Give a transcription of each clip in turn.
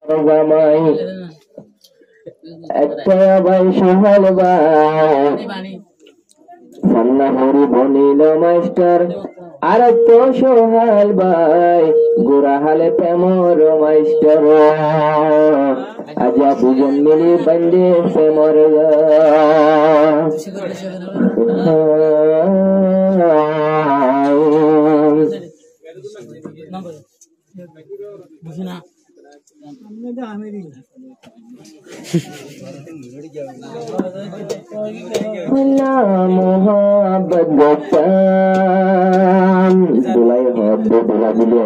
জামাই একটা ভাই সোহাল ভাই সান্না হরি বনিল মাস্টার আর তো সোহাল ভাই গোরা হালে প্রেমর মাস্টার আজা দুজন মিলি বন্দে প্রেমর मोहब्बत बुलाई हो बुला दिली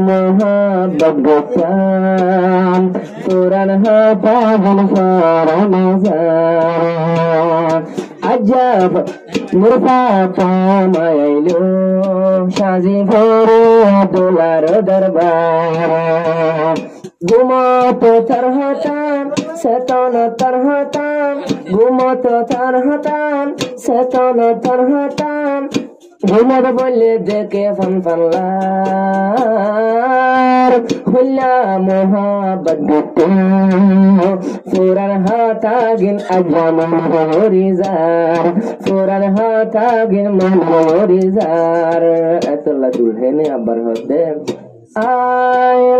मोहब्बत पुरान पागल अजब मुर्फा पामायलो साजी भोरे दुलार दरबार घुमत तरहतान सेतन तरहतान घुमत तरहतान सेतन तरहतान घुमत बोले देखे फन फनलार हुल्ला मोहब्बत गुट्टू फुरान हातागिन अजमन होरिजार फुरान हातागिन मन होरिजार एतला दुल्हने अबर होते I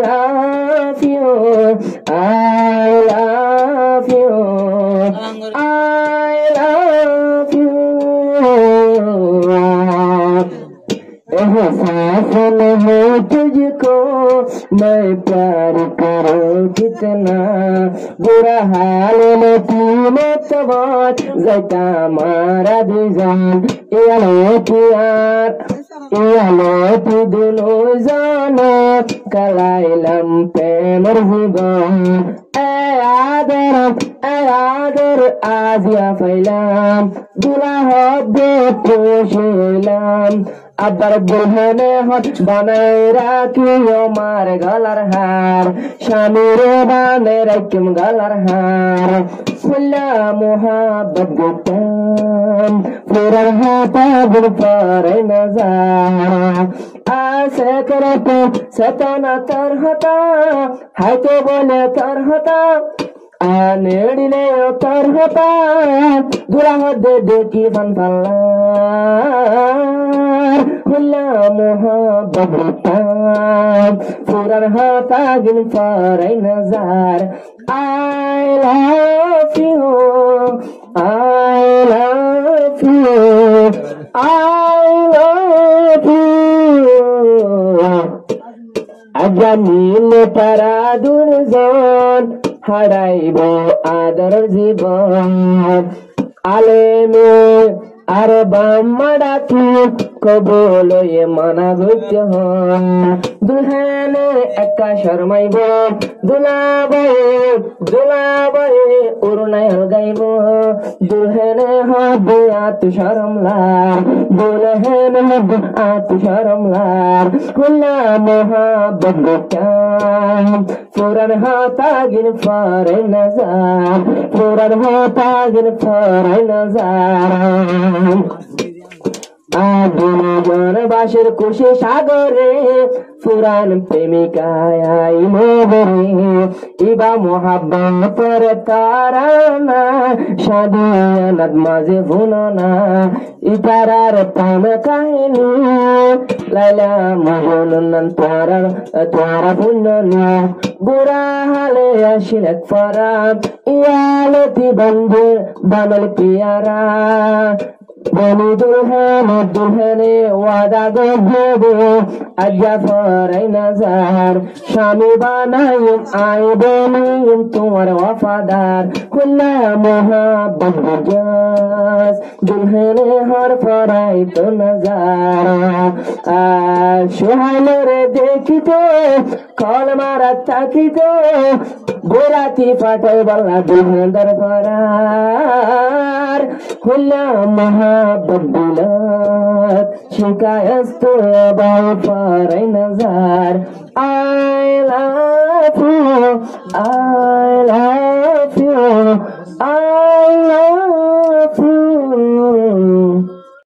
love you, I love you, I love you. एहसास नहीं तुझको मैं प्यार करूं कितना बुरा हाल में तीनों तबात जता मारा दिजान यालो तू दोनों जाना कलाइलम पे मर्जिबान आदर आजिया फैलाम दुला हो दे पोशिलाम अबर दुल्हने हट बनाए राखियो मार गलर हार शामिरे बाने रखम गलर हार फुल्ला मोहब्बत गुटाम फुरर हाथा गुल पर नजार आसे करते सतना तरहता हाय तो बोले तरहता आनेड़िले तरहता दुरा दे की फन फल्लार हुल्ला मोहब्बत Führer हातागिन फरै नजार I love you, I love you, I love you. अजानील तारा दुर्जन हाराइबो आदर जीवन आलेमे आरे बाम्मड़ा तू कबोलो ये मना गुच्च हो दुल्हने एक्का शर्माइबो दुलाबाई उरुनाय हलगाइबो दुल्हने हबे आत शरमलार दुल्हने हबे आत शरमलार हुल्ला मोहब्बत गुटाम फुरन हातागिन फरै नजार फुरन हातागिन फरै नजार দুজন বাসের খুশি সাগরে ফুরান প্রেমিকায় মোগরে ইবা মোহাব্বতের তারানা সাদিয়ানাত মাঝে ভুলনা ইতারার প্রেম কাহিনী লাইলা মজনুন তারা ভুলনা বুড়া হালে আসিলেক ফরাব ইয়ালতি বন্ধু বানল পিয়ারা बनी दुल्हने वादा गो अजा फरै नजार शामी बनायुम आए बनियुम तुम्हार वफादार खुल्ला मोहब्बत गजास दुल्हने हर फराई तो नजारा सोहाल रे देखी तो कल मारा ताकी तो गोराती फाटे बल्ला दुल्हन दर फरार खुल्ला मोहब्बत शिकायत तो bye फरै नजार I love you, I love you, I love